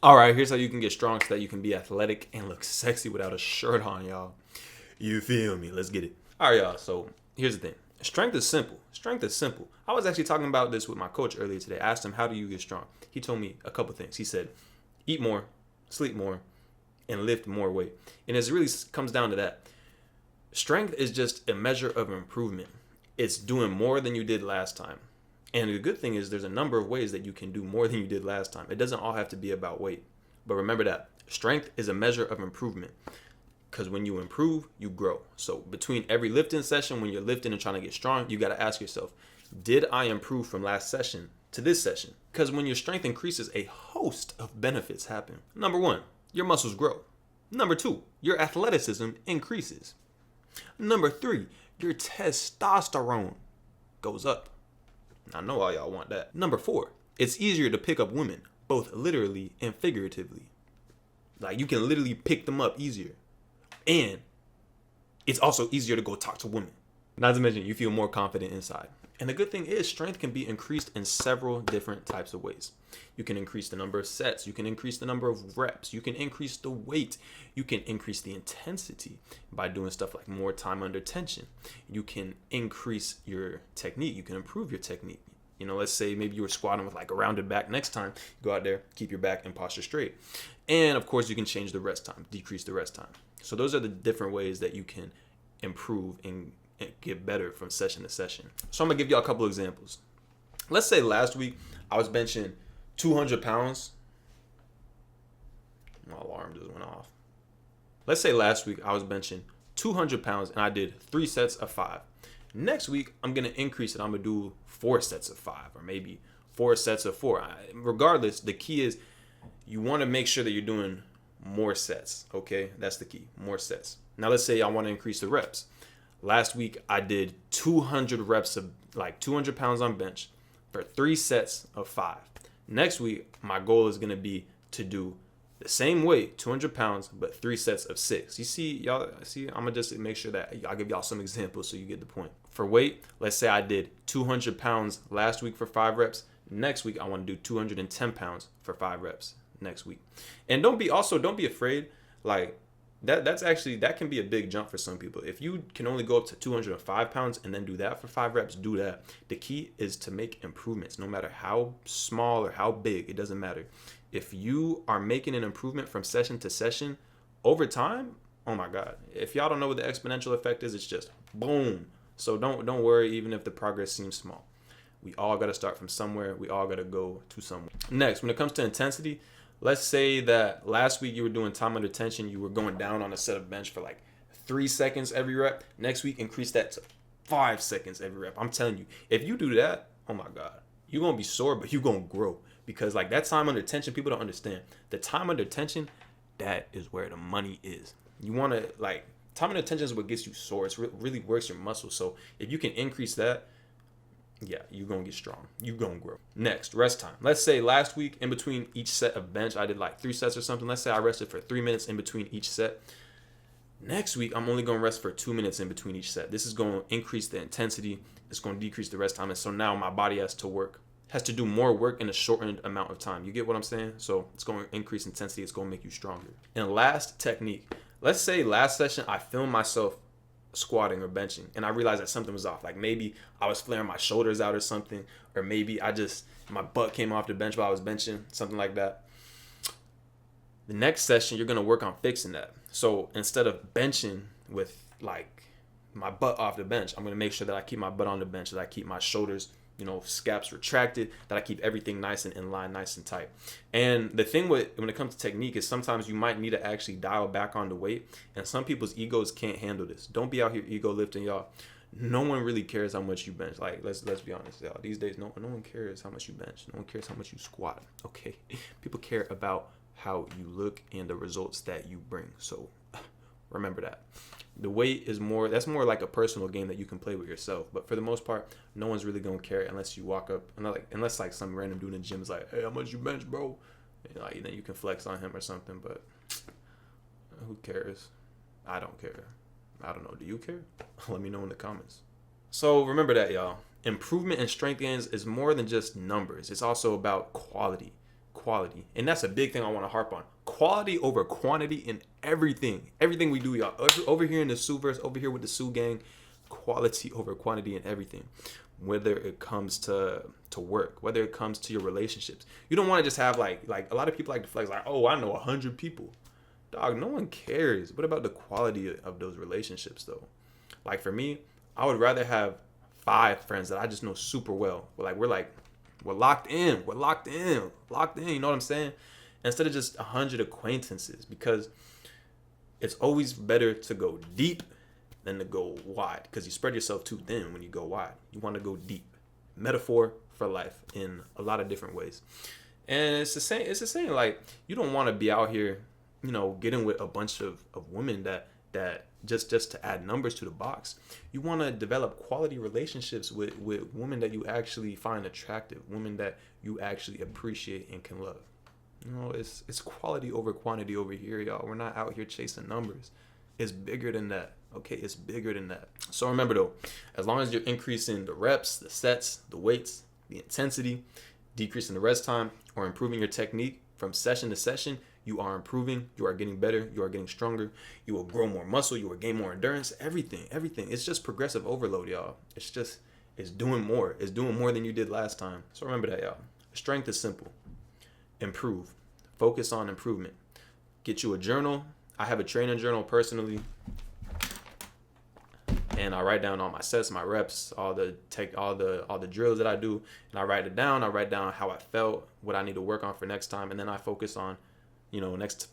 All right, here's how you can get strong so that you can be athletic and look sexy without a shirt on, y'all. You feel me? Let's get it. All right, y'all. So here's the thing. Strength is simple. Strength is simple. I was actually talking about this with my coach earlier today. I asked him, how do you get strong? He told me a couple things. He said, eat more, sleep more, and lift more weight. And it really comes down to that. Strength is just a measure of improvement. It's doing more than you did last time. And the good thing is there's a number of ways that you can do more than you did last time. It doesn't all have to be about weight. But remember that strength is a measure of improvement. Because when you improve, you grow. So between every lifting session, when you're lifting and trying to get strong, you got to ask yourself, did I improve from last session to this session? Because when your strength increases, a host of benefits happen. Number one, your muscles grow. Number two, your athleticism increases. Number three, your testosterone goes up. I know all y'all want that. Number four, it's easier to pick up women, both literally and figuratively. Like you can literally pick them up easier. And it's also easier to go talk to women. Not to mention you feel more confident inside. And the good thing is strength can be increased in several different types of ways. You can increase the number of sets. You can increase the number of reps. You can increase the weight. You can increase the intensity by doing stuff like more time under tension. You can increase your technique. You can improve your technique. You know, let's say maybe you were squatting with like a rounded back. Next time, go out there, keep your back and posture straight. And of course, you can change the rest time, decrease the rest time. So those are the different ways that you can improve and get better from session to session. So I'm gonna give y'all a couple examples. Let's say last week I was benching 200 pounds. My alarm just went off. Let's say last week I was benching 200 pounds and I did 3 sets of 5. Next week I'm gonna increase it. I'm gonna do 4 sets of 5 or maybe 4 sets of 4. Regardless, the key is you want to make sure that you're doing more sets. Okay, that's the key. More sets. Now let's say I want to increase the reps. Last week, I did 200 reps of like 200 pounds on bench for 3 sets of 5. Next week, my goal is going to be to do the same weight, 200 pounds, but 3 sets of 6. You see, y'all, I'm going to just make sure that I'll give y'all some examples so you get the point. For weight, let's say I did 200 pounds last week for 5 reps. Next week, I want to do 210 pounds for 5 reps next week. And don't be afraid. Like, that can be a big jump for some people. If you can only go up to 205 pounds and then do that for 5 reps, do that. The key is to make improvements, no matter how small or how big, it doesn't matter. If you are making an improvement from session to session over time, oh my God. If y'all don't know what the exponential effect is, it's just boom. So don't worry, even if the progress seems small. We all got to start from somewhere. We all got to go to somewhere. Next, when it comes to intensity, let's say that last week you were doing time under tension. You were going down on a set of bench for like 3 seconds every rep. Next week, increase that to 5 seconds every rep. I'm telling you, if you do that, oh my God, you're going to be sore, but you're going to grow. Because like that time under tension, people don't understand. The time under tension, that is where the money is. You want to like, time under tension is what gets you sore. It really works your muscles. So if you can increase that, yeah, you're going to get strong. You're going to grow. Next, rest time. Let's say last week in between each set of bench, I did like 3 sets or something. Let's say I rested for 3 minutes in between each set. Next week, I'm only going to rest for 2 minutes in between each set. This is going to increase the intensity. It's going to decrease the rest time. And so now my body has to do more work in a shortened amount of time. You get what I'm saying? So it's going to increase intensity. It's going to make you stronger. And last technique. Let's say last session, I filmed myself squatting or benching and I realized that something was off. Like maybe I was flaring my shoulders out or something, or maybe my butt came off the bench while I was benching, something like that. The next session, you're going to work on fixing that. So instead of benching with like my butt off the bench, I'm going to make sure that I keep my butt on the bench, that I keep my shoulders, scaps retracted, that I keep everything nice and in line, nice and tight. And the thing when it comes to technique is sometimes you might need to actually dial back on the weight, and some people's egos can't handle this. Don't be out here ego lifting, y'all. No one really cares how much you bench. Like let's be honest, y'all. These days, no one cares how much you bench. No one cares how much you squat. Okay, people care about how you look and the results that you bring. So remember that. The weight is that's more like a personal game that you can play with yourself. But for the most part, no one's really gonna care unless you walk up, unless like some random dude in the gym is like, "Hey, how much you bench, bro?" And then you can flex on him or something. But who cares? I don't care. I don't know. Do you care? Let me know in the comments. So remember that, y'all. Improvement and strength gains is more than just numbers. It's also about quality. quality. And that's a big thing I want to harp on. Quality over quantity in everything. Everything we do, y'all. Over here in the Suverse, over here with the Sue gang, quality over quantity in everything. Whether it comes to work, whether it comes to your relationships. You don't want to just have like a lot of people like to flex like, oh, I know 100 people. Dog, no one cares. What about the quality of those relationships though? Like for me, I would rather have 5 friends that I just know super well. We're locked in. We're locked in. You know what I'm saying? Instead of just 100 acquaintances, because it's always better to go deep than to go wide, because you spread yourself too thin when you go wide. You want to go deep. Metaphor for life in a lot of different ways. And it's the same. Like, you don't want to be out here, getting with a bunch of women that just to add numbers to the box. You want to develop quality relationships with women that you actually find attractive, women that you actually appreciate and can love. It's quality over quantity over here, y'all. We're not out here chasing numbers. It's bigger than that. Okay, it's bigger than that. So remember though, as long as you're increasing the reps, the sets, the weights, the intensity, decreasing the rest time, or improving your technique from session to session, you are improving, you are getting better, you are getting stronger, you will grow more muscle, you will gain more endurance, everything. It's just progressive overload, y'all. It's doing more. It's doing more than you did last time. So remember that, y'all. Strength is simple. Improve. Focus on improvement. Get you a journal. I have a training journal personally. And I write down all my sets, my reps, all the drills that I do, and I write it down. I write down how I felt, what I need to work on for next time, and then I focus on,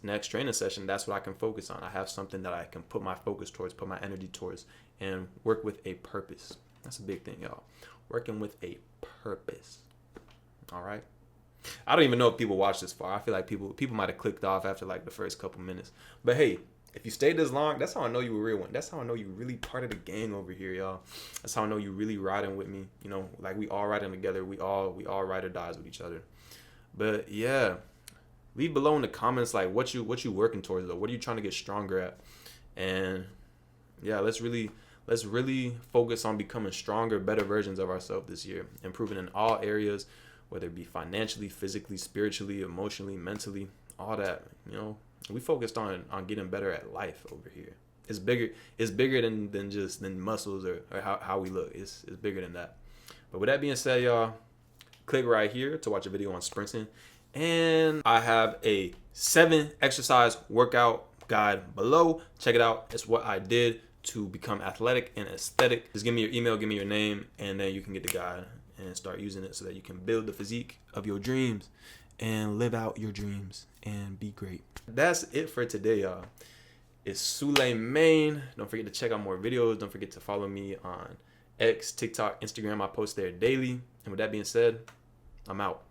next training session. That's what I can focus on. I have something that I can put my focus towards, put my energy towards, and work with a purpose. That's a big thing, y'all. Working with a purpose. All right. I don't even know if people watch this far. I feel like people might have clicked off after like the first couple minutes. But hey, if you stayed this long, that's how I know you a real one. That's how I know you really part of the gang over here, y'all. That's how I know you really riding with me. Like we all riding together. We all ride or dies with each other. But yeah, leave below in the comments like what you working towards though. What are you trying to get stronger at? And yeah, let's really focus on becoming stronger, better versions of ourselves this year. Improving in all areas, whether it be financially, physically, spiritually, emotionally, mentally, all that. We focused on getting better at life over here. It's bigger than muscles or how we look. It's bigger than that. But with that being said, y'all, click right here to watch a video on sprinting. And I have a 7 exercise workout guide below. Check it out. It's what I did to become athletic and aesthetic. Just give me your email, give me your name, and then you can get the guide and start using it so that you can build the physique of your dreams and live out your dreams and be great. That's it for today, y'all. It's Sule Main. Don't forget to check out more videos. Don't forget to follow me on X, TikTok, Instagram. I post there daily. And with that being said, I'm out.